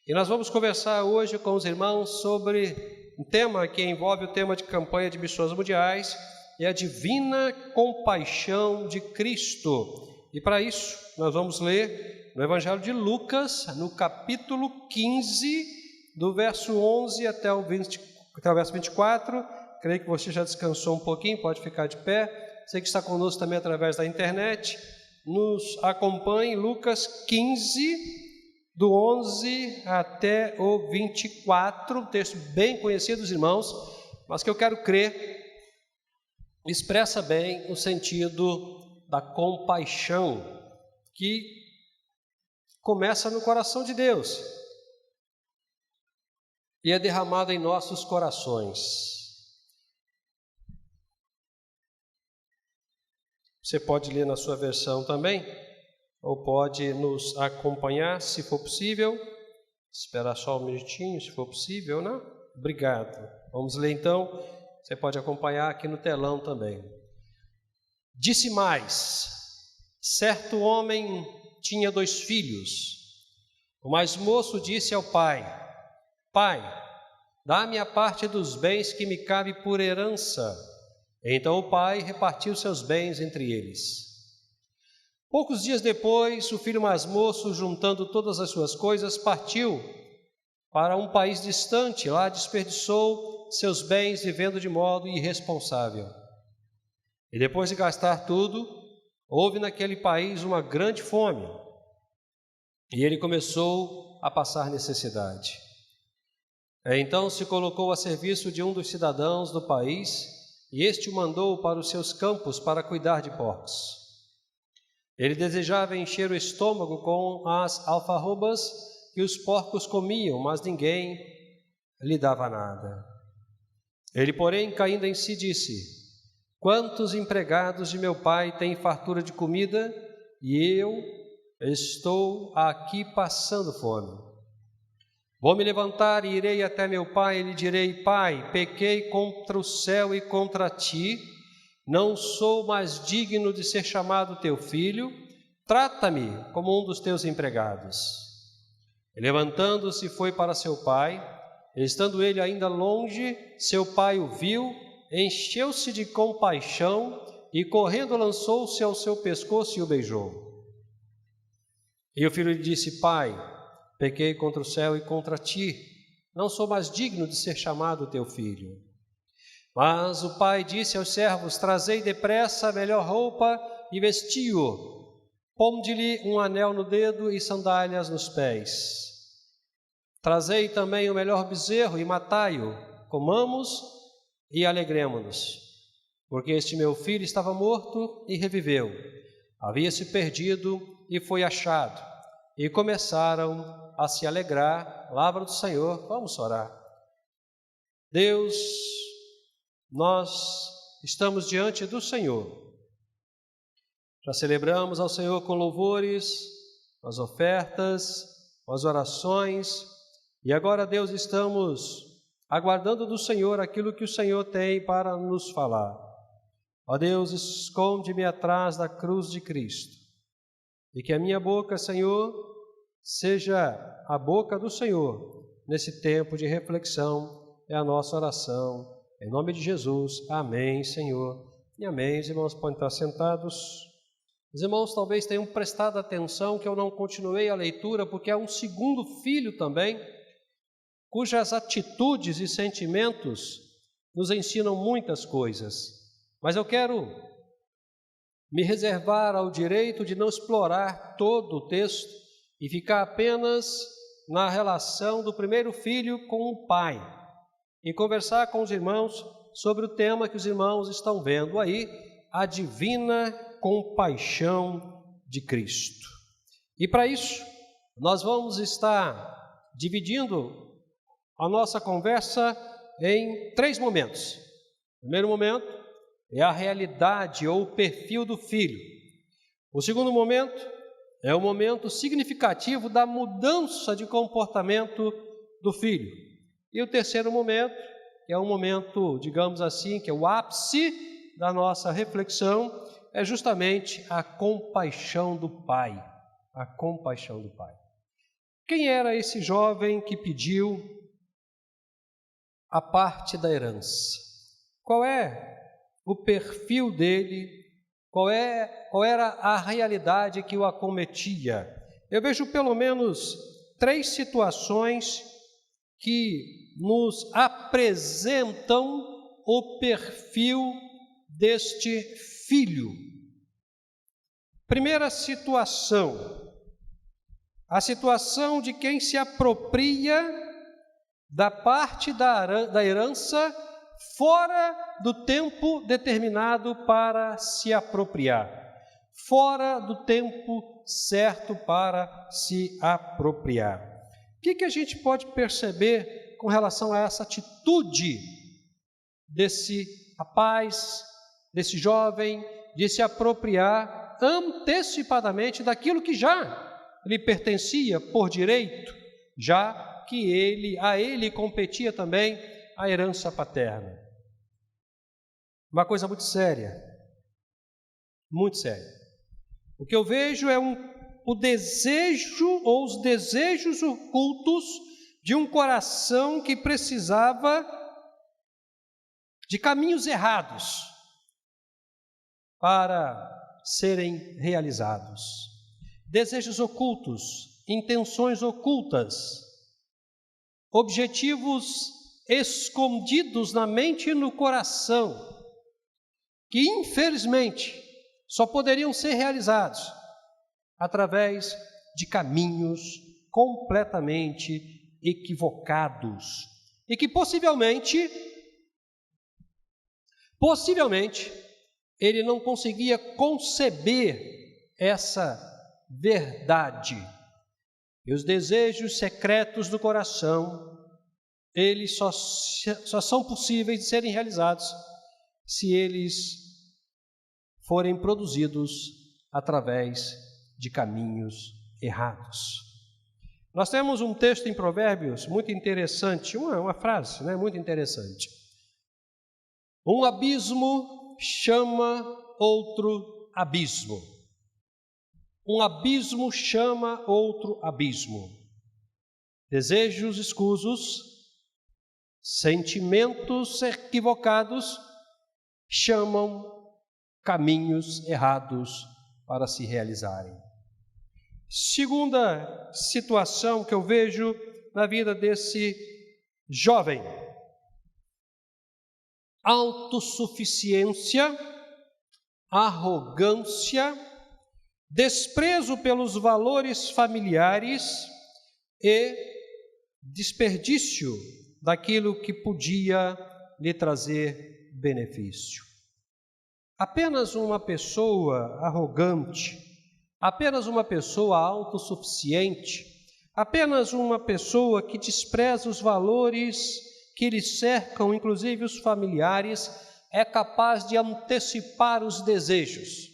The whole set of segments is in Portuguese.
E nós vamos conversar hoje com os irmãos sobre um tema que envolve o tema de campanha de missões mundiais, é a divina compaixão de Cristo. E para isso, nós vamos ler no Evangelho de Lucas, no capítulo 15, do verso 11 até o verso 24. Creio que você já descansou um pouquinho, pode ficar de pé. Você que está conosco também através da internet, nos acompanhe. Lucas 15, do 11 até o 24, um texto bem conhecido dos irmãos, mas que eu quero crer expressa bem o sentido da compaixão que começa no coração de Deus e é derramada em nossos corações. Você pode ler na sua versão também, ou pode nos acompanhar, se for possível. Esperar só um minutinho, se for possível, né? Obrigado. Vamos ler então. Você pode acompanhar aqui no telão também. Disse mais: certo homem tinha 2 filhos. O mais moço disse ao pai: Pai, dá-me a parte dos bens que me cabe por herança. Então o pai repartiu seus bens entre eles. Poucos dias depois, o filho mais moço, juntando todas as suas coisas, partiu para um país distante. Lá desperdiçou seus bens vivendo de modo irresponsável. E depois de gastar tudo, houve naquele país uma grande fome. E ele começou a passar necessidade. Então se colocou a serviço de um dos cidadãos do país, e este o mandou para os seus campos para cuidar de porcos. Ele desejava encher o estômago com as alfarrobas que os porcos comiam, mas ninguém lhe dava nada. Ele, porém, caindo em si, disse: quantos empregados de meu pai têm fartura de comida, e eu estou aqui passando fome. Vou me levantar e irei até meu pai e lhe direi: Pai, pequei contra o céu e contra ti, não sou mais digno de ser chamado teu filho, trata-me como um dos teus empregados. E levantando-se foi para seu pai. Estando ele ainda longe, seu pai o viu, encheu-se de compaixão e correndo lançou-se ao seu pescoço e o beijou. E o filho lhe disse: Pai, pequei contra o céu e contra ti, não sou mais digno de ser chamado teu filho. Mas o pai disse aos servos: trazei depressa a melhor roupa e vestiu-o, ponde-lhe um anel no dedo e sandálias nos pés. Trazei também o melhor bezerro e matai-o, comamos e alegremo-nos, porque este meu filho estava morto e reviveu, havia-se perdido e foi achado. E começaram a se alegrar. Palavra do Senhor. Vamos orar. Deus, nós estamos diante do Senhor. Já celebramos ao Senhor com louvores, com as ofertas, com as orações. E agora, Deus, estamos aguardando do Senhor aquilo que o Senhor tem para nos falar. Ó Deus, esconde-me atrás da cruz de Cristo. E que a minha boca, Senhor, seja a boca do Senhor nesse tempo de reflexão. É a nossa oração. Em nome de Jesus. Amém, Senhor. E amém. Os irmãos podem estar sentados. Os irmãos talvez tenham prestado atenção que eu não continuei a leitura, porque há um segundo filho também, cujas atitudes e sentimentos nos ensinam muitas coisas. Mas eu quero me reservar ao direito de não explorar todo o texto e ficar apenas na relação do primeiro filho com o pai e conversar com os irmãos sobre o tema que os irmãos estão vendo aí, a divina compaixão de Cristo. E para isso, nós vamos estar dividindo a nossa conversa em 3 momentos. O primeiro momento é a realidade ou o perfil do filho. O segundo momento é o momento significativo da mudança de comportamento do filho. E o terceiro momento é um momento, digamos assim, que é o ápice da nossa reflexão, é justamente a compaixão do Pai. A compaixão do Pai. Quem era esse jovem que pediu a parte da herança? Qual é o perfil dele? Qual era a realidade que o acometia? Eu vejo pelo menos 3 situações que nos apresentam o perfil deste filho. Primeira situação, a situação de quem se apropria da parte da herança fora do tempo determinado para se apropriar, fora do tempo certo para se apropriar. O que a gente pode perceber com relação a essa atitude desse rapaz, desse jovem, de se apropriar antecipadamente daquilo que já lhe pertencia por direito, já que a ele competia também a herança paterna? Uma coisa muito séria, muito séria. O que eu vejo é o desejo ou os desejos ocultos de um coração que precisava de caminhos errados para serem realizados. Desejos ocultos, intenções ocultas, objetivos escondidos na mente e no coração, que infelizmente só poderiam ser realizados através de caminhos completamente equivocados e que possivelmente ele não conseguia conceber essa verdade. E os desejos secretos do coração, eles só são possíveis de serem realizados se eles forem produzidos através de caminhos errados. Nós temos um texto em Provérbios muito interessante, uma frase, muito interessante. Um abismo chama outro abismo. Um abismo chama outro abismo. Desejos escusos, sentimentos equivocados chamam caminhos errados para se realizarem. Segunda situação que eu vejo na vida desse jovem: autossuficiência, arrogância, desprezo pelos valores familiares e desperdício daquilo que podia lhe trazer benefício. Apenas uma pessoa arrogante, apenas uma pessoa autossuficiente, apenas uma pessoa que despreza os valores que lhe cercam, inclusive os familiares, é capaz de antecipar os desejos.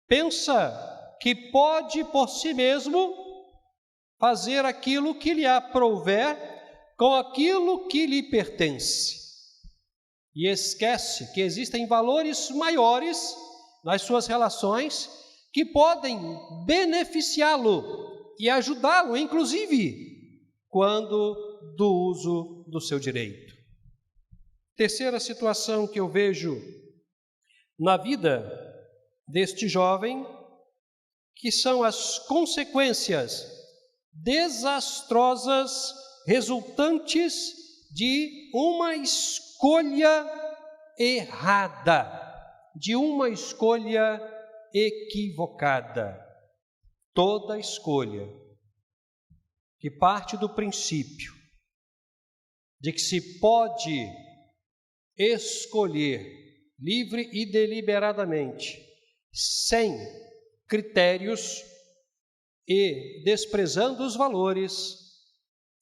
Pensa que pode por si mesmo fazer aquilo que lhe aprouver com aquilo que lhe pertence. E esquece que existem valores maiores nas suas relações que podem beneficiá-lo e ajudá-lo, inclusive, quando do uso do seu direito. Terceira situação que eu vejo na vida deste jovem, que são as consequências desastrosas resultantes de uma escolha errada, de uma escolha equivocada. Toda escolha que parte do princípio de que se pode escolher livre e deliberadamente, sem critérios e desprezando os valores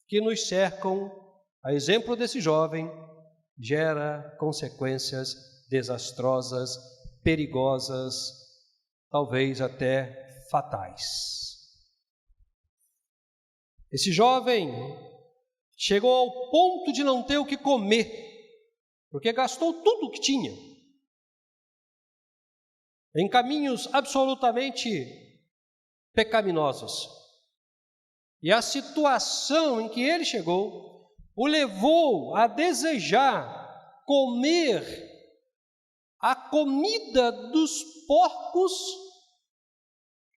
que nos cercam, a exemplo desse jovem, gera consequências desastrosas, perigosas, talvez até fatais. Esse jovem chegou ao ponto de não ter o que comer, porque gastou tudo o que tinha em caminhos absolutamente pecaminosos. E a situação em que ele chegou o levou a desejar comer a comida dos porcos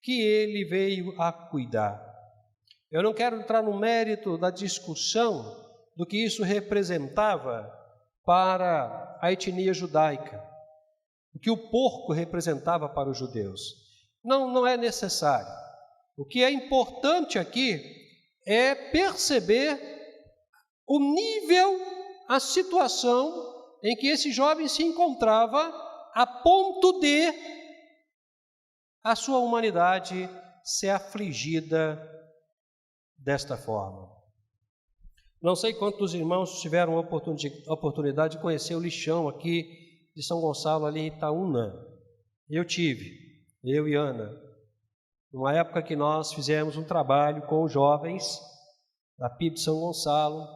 que ele veio a cuidar. Eu não quero entrar no mérito da discussão do que isso representava para a etnia judaica, o que o porco representava para os judeus. Não é necessário. O que é importante aqui é perceber o nível, a situação em que esse jovem se encontrava, a ponto de a sua humanidade ser afligida desta forma. Não sei quantos irmãos tiveram a oportunidade de conhecer o lixão aqui de São Gonçalo, ali em Itaúna. Eu tive, eu e Ana, numa época que nós fizemos um trabalho com os jovens da PIB de São Gonçalo,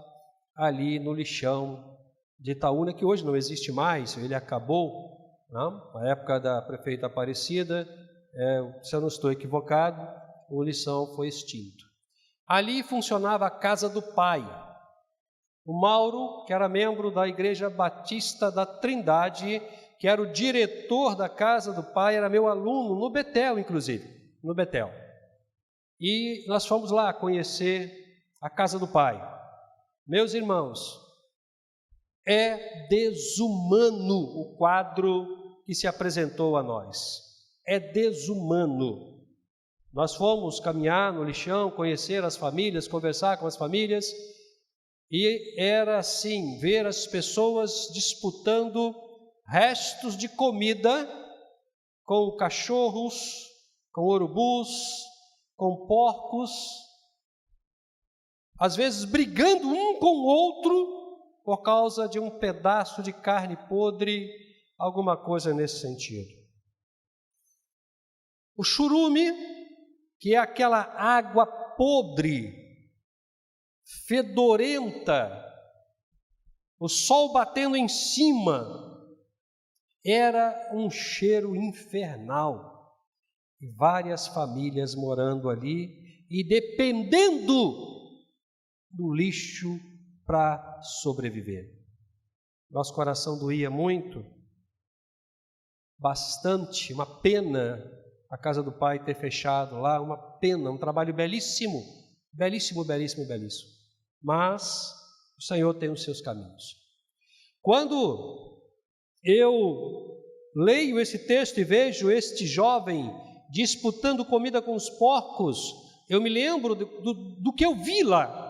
ali no lixão de Itaúna, que hoje não existe mais, ele acabou, não? Na época da prefeita Aparecida, se eu não estou equivocado, o lixão foi extinto. Ali funcionava a Casa do Pai. O Mauro, que era membro da Igreja Batista da Trindade, que era o diretor da Casa do Pai, era meu aluno no Betel, inclusive, no Betel. E nós fomos lá conhecer a Casa do Pai. Meus irmãos, é desumano o quadro que se apresentou a nós. É desumano. Nós fomos caminhar no lixão, conhecer as famílias, conversar com as famílias, e era assim, ver as pessoas disputando restos de comida com cachorros, com urubus, com porcos, às vezes brigando um com o outro por causa de um pedaço de carne podre, alguma coisa nesse sentido. O churume, que é aquela água podre, fedorenta, o sol batendo em cima, era um cheiro infernal. E várias famílias morando ali e dependendo do lixo para sobreviver. Nosso coração doía muito, bastante, uma pena a Casa do Pai ter fechado lá, uma pena, um trabalho belíssimo, belíssimo, belíssimo, belíssimo. Mas o Senhor tem os seus caminhos. Quando eu leio esse texto e vejo este jovem disputando comida com os porcos, eu me lembro do que eu vi lá,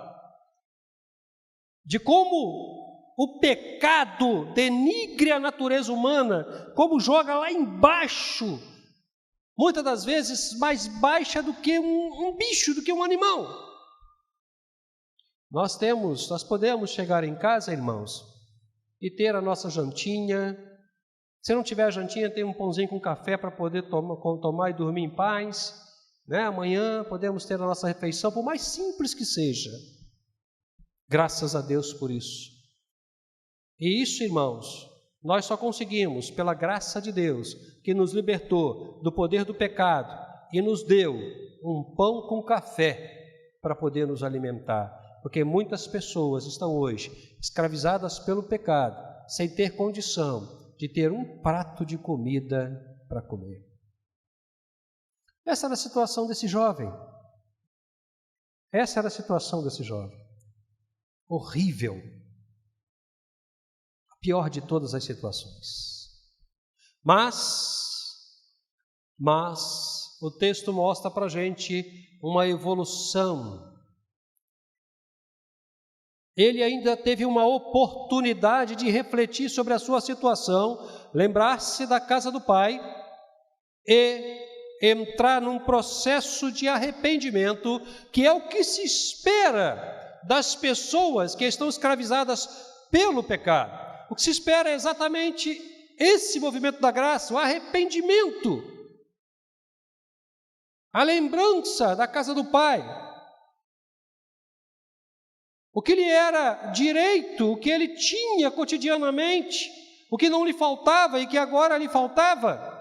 de como o pecado denigre a natureza humana, como joga lá embaixo, muitas das vezes mais baixa do que um bicho, do que um animal. Nós podemos chegar em casa, irmãos, e ter a nossa jantinha. Se não tiver jantinha, tem um pãozinho com café para poder tomar e dormir em paz, né? Amanhã podemos ter a nossa refeição, por mais simples que seja. Graças a Deus por isso. E isso, irmãos, nós só conseguimos pela graça de Deus, que nos libertou do poder do pecado e nos deu um pão com café para poder nos alimentar. Porque muitas pessoas estão hoje escravizadas pelo pecado, sem ter condição de ter um prato de comida para comer. Essa era a situação desse jovem. Essa era a situação desse jovem. Horrível. A pior de todas as situações. Mas o texto mostra para a gente uma evolução. Ele ainda teve uma oportunidade de refletir sobre a sua situação, lembrar-se da casa do Pai e entrar num processo de arrependimento, que é o que se espera das pessoas que estão escravizadas pelo pecado. O que se espera é exatamente esse movimento da graça, o arrependimento, a lembrança da casa do Pai. O que lhe era direito, o que ele tinha cotidianamente, o que não lhe faltava e que agora lhe faltava.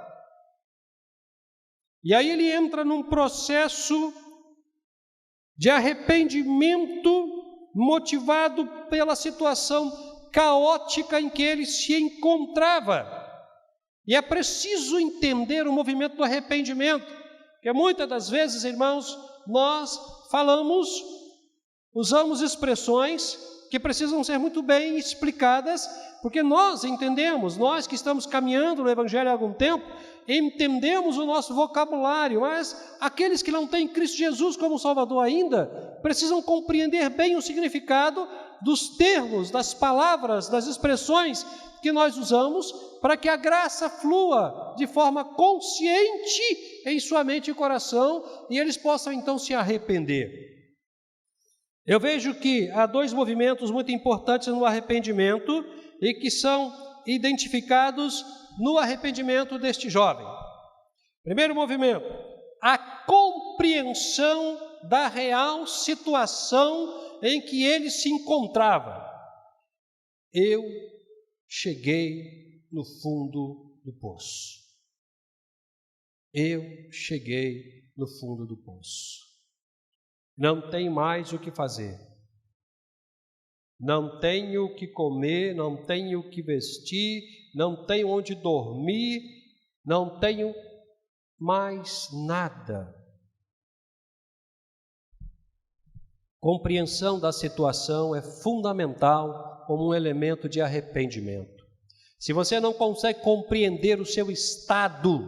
E aí ele entra num processo de arrependimento motivado pela situação caótica em que ele se encontrava. E é preciso entender o movimento do arrependimento, porque muitas das vezes, irmãos, nós usamos expressões que precisam ser muito bem explicadas, porque nós entendemos, nós que estamos caminhando no Evangelho há algum tempo, entendemos o nosso vocabulário, mas aqueles que não têm Cristo Jesus como Salvador ainda, precisam compreender bem o significado dos termos, das palavras, das expressões que nós usamos, para que a graça flua de forma consciente em sua mente e coração, e eles possam então se arrepender. Eu vejo que há dois movimentos muito importantes no arrependimento e que são identificados no arrependimento deste jovem. Primeiro movimento, a compreensão da real situação em que ele se encontrava. Eu cheguei no fundo do poço. Eu cheguei no fundo do poço. Não tem mais o que fazer. Não tenho o que comer, não tenho o que vestir, não tenho onde dormir, não tenho mais nada. Compreensão da situação é fundamental como um elemento de arrependimento. Se você não consegue compreender o seu estado,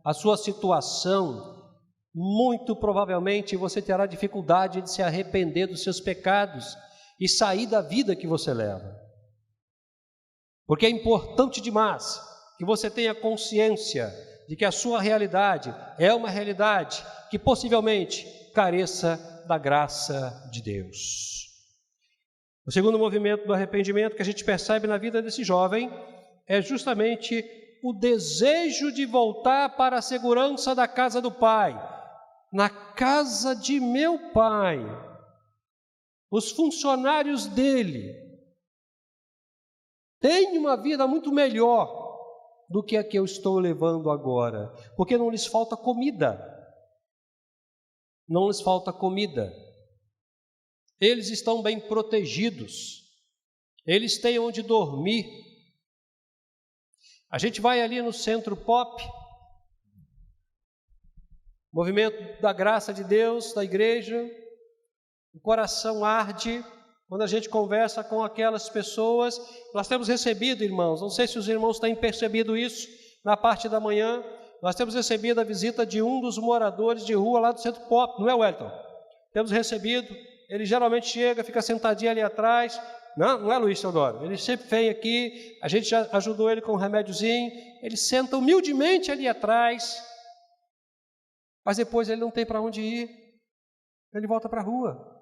a sua situação, muito provavelmente você terá dificuldade de se arrepender dos seus pecados e sair da vida que você leva. Porque é importante demais que você tenha consciência de que a sua realidade é uma realidade que possivelmente careça da graça de Deus. O segundo movimento do arrependimento que a gente percebe na vida desse jovem é justamente o desejo de voltar para a segurança da casa do Pai. Na casa de meu pai, os funcionários dele têm uma vida muito melhor do que a que eu estou levando agora, porque não lhes falta comida. Não lhes falta comida. Eles estão bem protegidos. Eles têm onde dormir. A gente vai ali no Centro Pop, movimento da graça de Deus, da igreja, o coração arde quando a gente conversa com aquelas pessoas. Nós temos recebido, irmãos, não sei se os irmãos têm percebido isso, na parte da manhã, nós temos recebido a visita de um dos moradores de rua lá do Centro Pop, não é, Wellington? Temos recebido, ele geralmente chega, fica sentadinho ali atrás, não é, Luiz Teodoro? Ele sempre vem aqui, a gente já ajudou ele com um remédiozinho, ele senta humildemente ali atrás, mas depois ele não tem para onde ir, ele volta para a rua.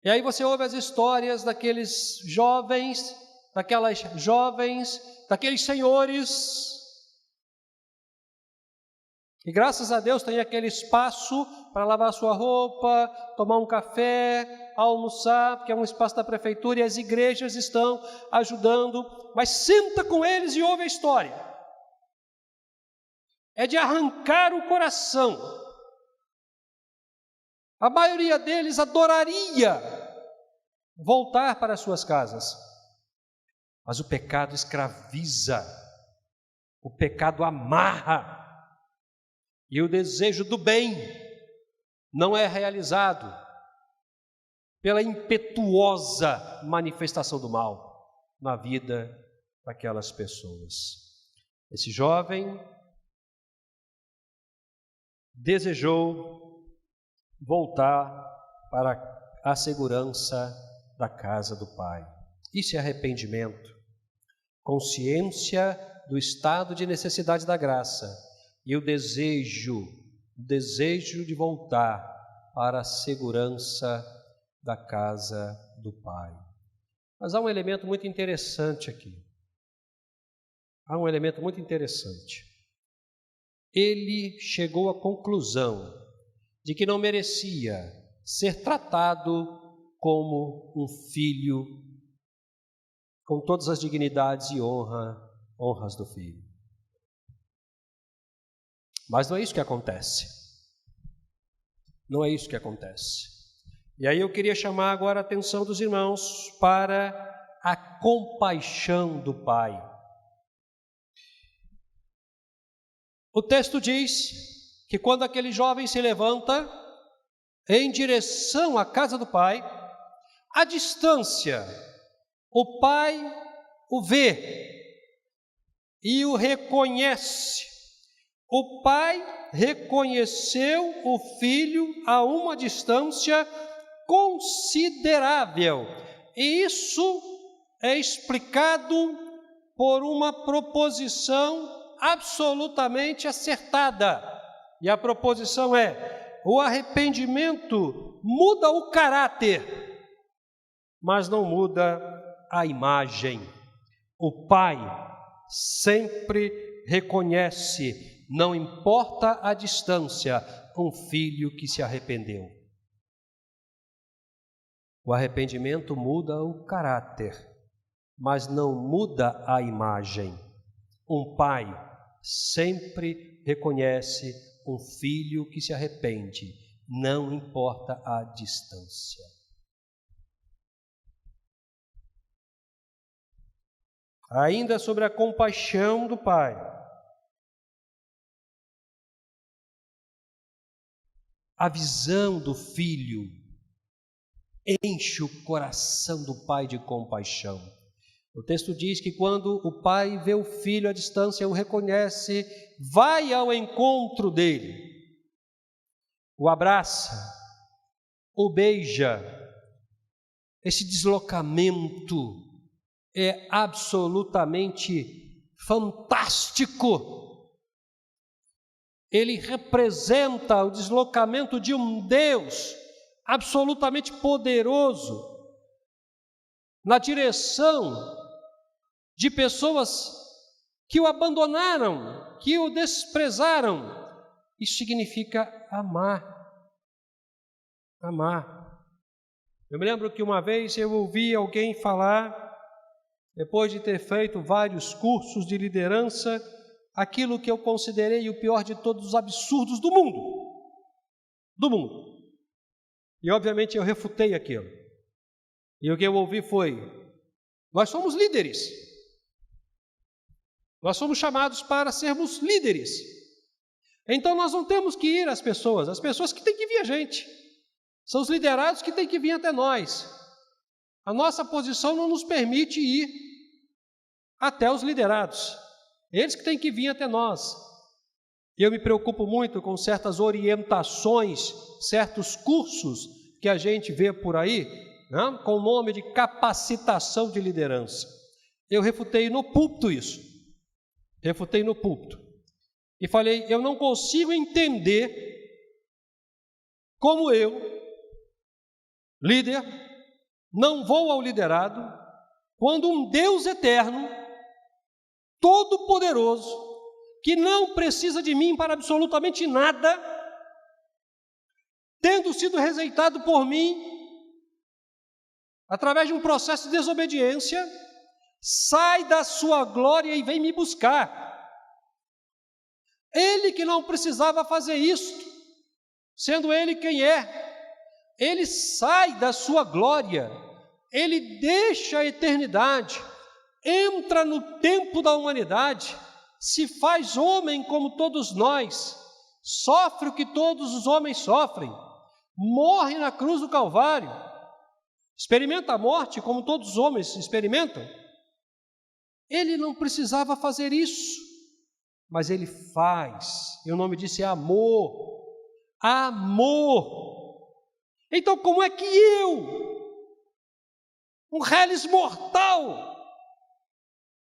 E aí você ouve as histórias daqueles jovens, daquelas jovens, daqueles senhores, que graças a Deus tem aquele espaço para lavar sua roupa, tomar um café, almoçar, porque é um espaço da prefeitura e as igrejas estão ajudando, mas senta com eles e ouve a história. É de arrancar o coração. A maioria deles adoraria voltar para as suas casas, mas o pecado escraviza, o pecado amarra, e o desejo do bem não é realizado pela impetuosa manifestação do mal na vida daquelas pessoas. Esse jovem desejou voltar para a segurança da casa do Pai. Isso é arrependimento, consciência do estado de necessidade da graça e o desejo de voltar para a segurança da casa do Pai. Mas há um elemento muito interessante aqui. Há um elemento muito interessante. Ele chegou à conclusão de que não merecia ser tratado como um filho, com todas as dignidades e honras do filho. Mas não é isso que acontece. Não é isso que acontece. E aí eu queria chamar agora a atenção dos irmãos para a compaixão do Pai. O texto diz que quando aquele jovem se levanta em direção à casa do pai, à distância, o pai o vê e o reconhece. O pai reconheceu o filho a uma distância considerável. E isso é explicado por uma proposição absolutamente acertada. E a proposição é: o arrependimento muda o caráter, mas não muda a imagem. O pai sempre reconhece, não importa a distância, um filho que se arrependeu. O arrependimento muda o caráter, mas não muda a imagem. Um pai sempre reconhece um filho que se arrepende, não importa a distância. Ainda sobre a compaixão do pai. A visão do filho enche o coração do pai de compaixão. O texto diz que quando o pai vê o filho à distância, o reconhece, vai ao encontro dele, o abraça, o beija. Esse deslocamento é absolutamente fantástico. Ele representa o deslocamento de um Deus absolutamente poderoso na direção de pessoas que o abandonaram, que o desprezaram. Isso significa amar. Amar. Eu me lembro que uma vez eu ouvi alguém falar, depois de ter feito vários cursos de liderança, aquilo que eu considerei o pior de todos os absurdos do mundo. Do mundo. E obviamente eu refutei aquilo. E o que eu ouvi foi: nós somos líderes. Nós somos chamados para sermos líderes. Então nós não temos que ir às pessoas, as pessoas que têm que vir a gente. São os liderados que têm que vir até nós. A nossa posição não nos permite ir até os liderados. Eles que têm que vir até nós. E eu me preocupo muito com certas orientações, certos cursos que a gente vê por aí, né, com o nome de capacitação de liderança. Eu refutei no púlpito isso. Refutei no púlpito. E falei: eu não consigo entender como eu, líder, não vou ao liderado quando um Deus eterno, todo-poderoso, que não precisa de mim para absolutamente nada, tendo sido rejeitado por mim, através de um processo de desobediência, sai da sua glória e vem me buscar. Ele que não precisava fazer isto, sendo ele quem é, ele sai da sua glória, ele deixa a eternidade, entra no tempo da humanidade, se faz homem como todos nós, sofre o que todos os homens sofrem, morre na cruz do Calvário, experimenta a morte como todos os homens experimentam. Ele não precisava fazer isso, mas ele faz. E o nome disso é amor. Amor. Então como é que eu, um reles mortal,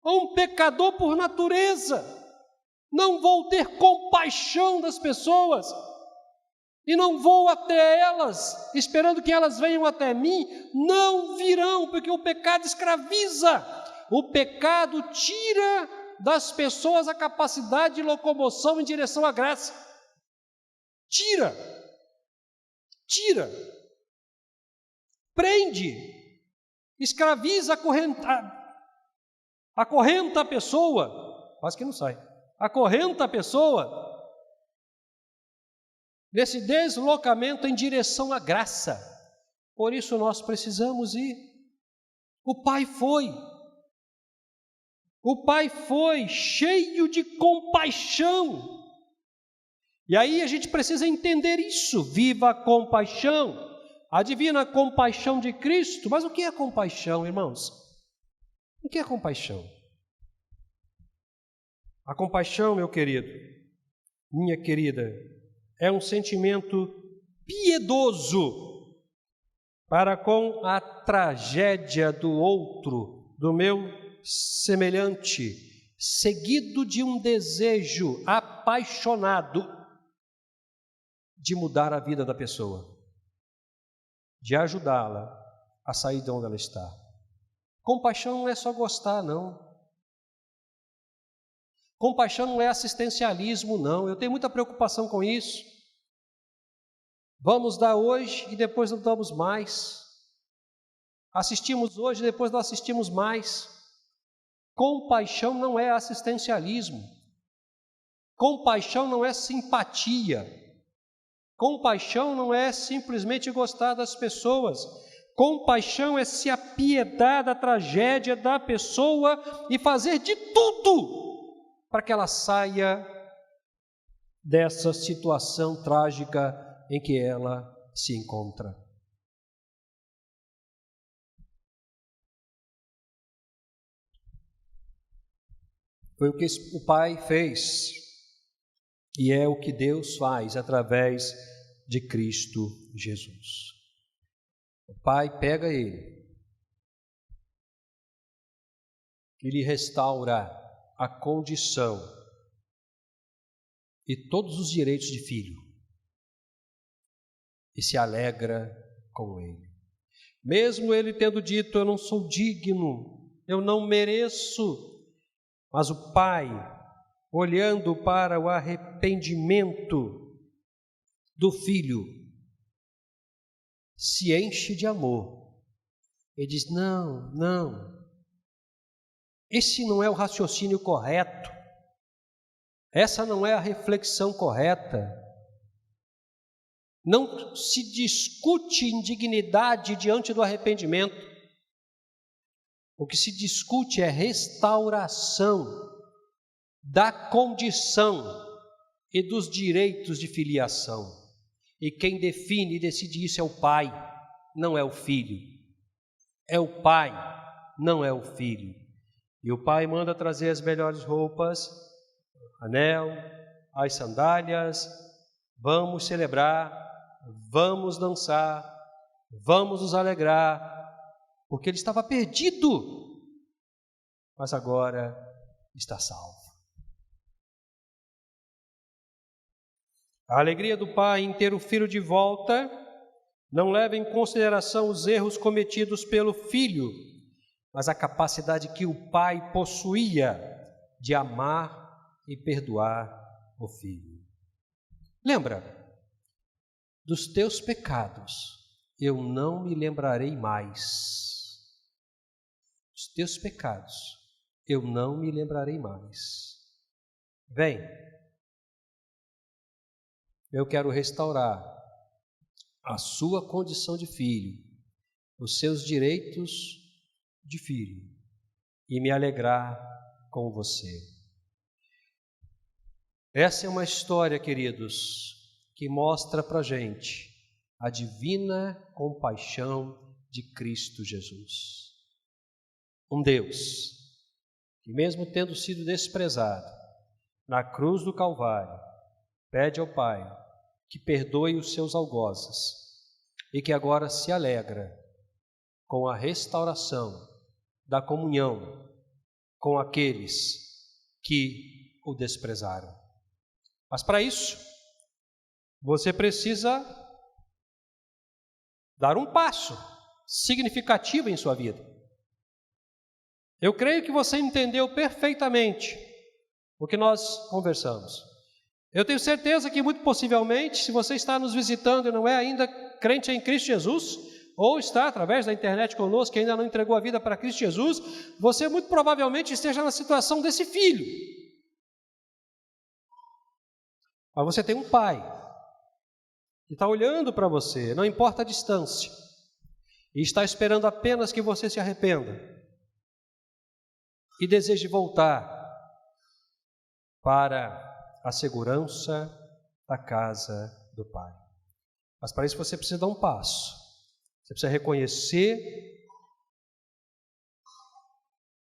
um pecador por natureza, não vou ter compaixão das pessoas e não vou até elas, esperando que elas venham até mim? Não virão, porque o pecado escraviza. O pecado tira das pessoas a capacidade de locomoção em direção à graça. Tira. Prende. Escraviza, acorrenta a pessoa. Quase que não sai. Acorrenta a pessoa nesse deslocamento em direção à graça. Por isso nós precisamos ir. O Pai foi. O Pai foi cheio de compaixão. E aí a gente precisa entender isso. Viva a compaixão, a divina compaixão de Cristo. Mas o que é compaixão, irmãos? O que é compaixão? A compaixão, meu querido, minha querida, é um sentimento piedoso para com a tragédia do outro, do meu semelhante, seguido de um desejo apaixonado de mudar a vida da pessoa, de ajudá-la a sair de onde ela está. Compaixão não é só gostar, não. Compaixão não é assistencialismo, não. Eu tenho muita preocupação com isso. Vamos dar hoje e depois não damos mais. Assistimos hoje e depois não assistimos mais. Compaixão não é assistencialismo. Compaixão não é simpatia. Compaixão não é simplesmente gostar das pessoas. Compaixão é se apiedar da tragédia da pessoa e fazer de tudo para que ela saia dessa situação trágica em que ela se encontra. Foi o que o Pai fez e é o que Deus faz através de Cristo Jesus. O Pai pega ele e lhe restaura a condição e todos os direitos de filho e se alegra com ele. Mesmo ele tendo dito, eu não sou digno, eu não mereço, mas o Pai, olhando para o arrependimento do filho, se enche de amor. Ele diz, não, esse não é o raciocínio correto, essa não é a reflexão correta. Não se discute indignidade diante do arrependimento. O que se discute é restauração da condição e dos direitos de filiação. E quem define e decide isso é o Pai, não é o Filho. É o Pai, não é o Filho. E o Pai manda trazer as melhores roupas, anel, as sandálias, vamos celebrar, vamos dançar, vamos nos alegrar, porque ele estava perdido, mas agora está salvo. A alegria do Pai em ter o Filho de volta não leva em consideração os erros cometidos pelo Filho, mas a capacidade que o Pai possuía de amar e perdoar o Filho. Lembra, dos teus pecados eu não me lembrarei mais. Os teus pecados eu não me lembrarei mais. Vem, eu quero restaurar a sua condição de filho, os seus direitos de filho e me alegrar com você. Essa é uma história, queridos, que mostra para a gente a divina compaixão de Cristo Jesus. Um Deus que, mesmo tendo sido desprezado na cruz do Calvário, pede ao Pai que perdoe os seus algozes e que agora se alegra com a restauração da comunhão com aqueles que o desprezaram. Mas para isso, você precisa dar um passo significativo em sua vida. Eu creio que você entendeu perfeitamente o que nós conversamos. Eu tenho certeza que muito possivelmente, se você está nos visitando e não é ainda crente em Cristo Jesus, ou está através da internet conosco e ainda não entregou a vida para Cristo Jesus, você muito provavelmente esteja na situação desse filho. Mas você tem um pai que está olhando para você, não importa a distância, e está esperando apenas que você se arrependa e deseje voltar para a segurança da casa do Pai. Mas para isso você precisa dar um passo. Você precisa reconhecer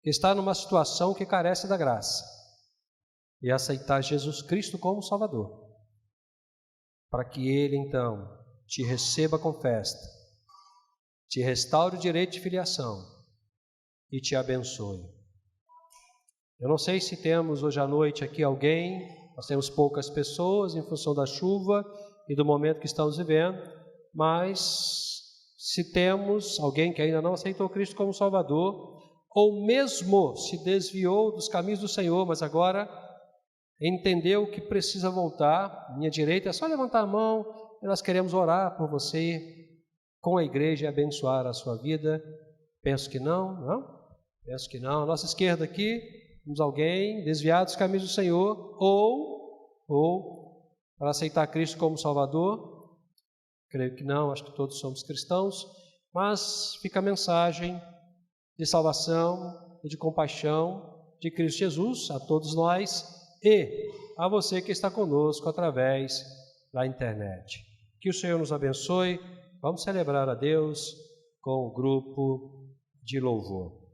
que está numa situação que carece da graça e aceitar Jesus Cristo como Salvador, para que Ele então te receba com festa, te restaure o direito de filiação e te abençoe. Eu não sei se temos hoje à noite aqui alguém, nós temos poucas pessoas em função da chuva e do momento que estamos vivendo, mas se temos alguém que ainda não aceitou Cristo como Salvador, ou mesmo se desviou dos caminhos do Senhor, mas agora entendeu que precisa voltar, minha direita, é só levantar a mão, e nós queremos orar por você, com a igreja e abençoar a sua vida. Penso que não, não? Penso que não. A nossa esquerda aqui, temos alguém desviado dos caminhos do Senhor, ou para aceitar Cristo como Salvador. Creio que não, acho que todos somos cristãos, mas fica a mensagem de salvação e de compaixão de Cristo Jesus a todos nós e a você que está conosco através da internet. Que o Senhor nos abençoe. Vamos celebrar a Deus com o grupo de louvor.